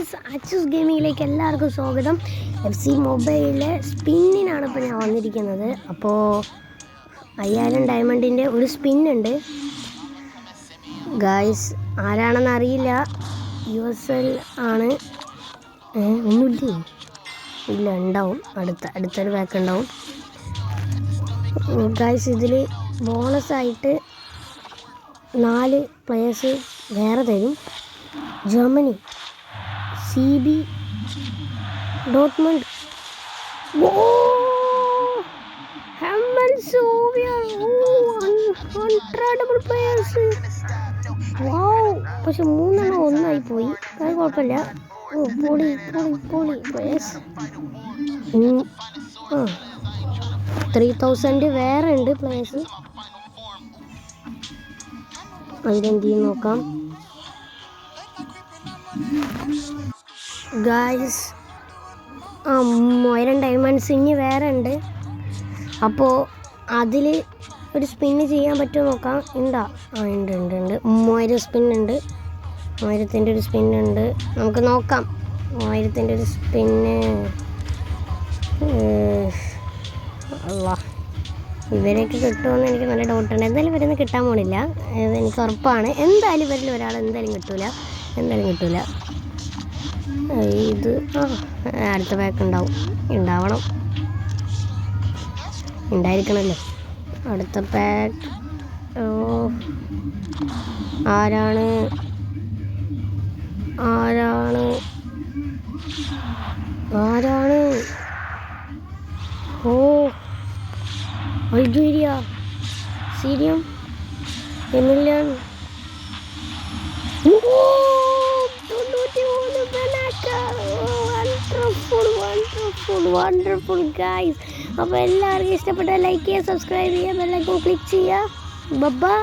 Guys, Achus ഗെയിമിങ്ങിലേക്ക് എല്ലാവർക്കും സ്വാഗതം. FC മൊബൈലിലെ സ്പിന്നിനാണ് ഇപ്പോൾ ഞാൻ വന്നിരിക്കുന്നത്. അപ്പോൾ 5000 ഡയമണ്ടിൻ്റെ ഒരു സ്പിന്നുണ്ട് ഗായ്സ്. ആരാണെന്ന് അറിയില്ല. USL ആണ്. ഒന്നുമില്ലേ? ഇല്ല, ഉണ്ടാവും. അടുത്തൊരു പാക്ക് ഉണ്ടാവും ഗായ്സ്. ഇതിൽ ബോണസായിട്ട് 4 പ്ലെയേഴ്സ് വേറെ തരും. Germany, CB, Dortmund, അൺട്രേഡബിൾ players. പക്ഷെ 3 ഒന്നായി പോയി. അത് കുഴപ്പമില്ല. പൊളി പ്ലെയേഴ്സ്. 3000 വേറെ ഉണ്ട് പ്ലെയേഴ്സ്. അതിലെന്ത് ചെയ്യും നോക്കാം ഗായ്സ്. 1000 ഡയമണ്ട്സ് ഇനി വേറെ ഉണ്ട്. അപ്പോൾ അതിൽ ഒരു സ്പിന്ന് ചെയ്യാൻ പറ്റുമോ നോക്കാം. ഉണ്ട്. 3000 സ്പിന്നുണ്ട്. 1000ൻ്റെ ഒരു സ്പിന്നുണ്ട്. നമുക്ക് നോക്കാം. 1000ൻ്റെ ഒരു സ്പിന്ന്. അല്ലാ, ഇവരൊക്കെ കിട്ടുമെന്ന് എനിക്ക് നല്ല ഡൗട്ടുണ്ട്. എന്തായാലും ഇവരൊന്നും കിട്ടാൻ പോണില്ല, എനിക്ക് ഉറപ്പാണ്. എന്തായാലും ഇവരിൽ ഒരാൾ എന്തായാലും കിട്ടൂല. ഇത് അടുത്ത പാക്ക് ഉണ്ടാവണം. ഉണ്ടായിരിക്കണമല്ലോ അടുത്ത പാക്ക്. ആരാണ് അൾജീരിയ, സീരിയം, എമിലിയൻ. Wonderful guys. അപ്പോൾ എല്ലാവർക്കും ഇഷ്ടപ്പെട്ട ലൈക്ക് ചെയ്യുക, സബ്സ്ക്രൈബ് ചെയ്യുക, ബെൽ ഐക്കൺ ക്ലിക്ക് ചെയ്യുക. ബൈ.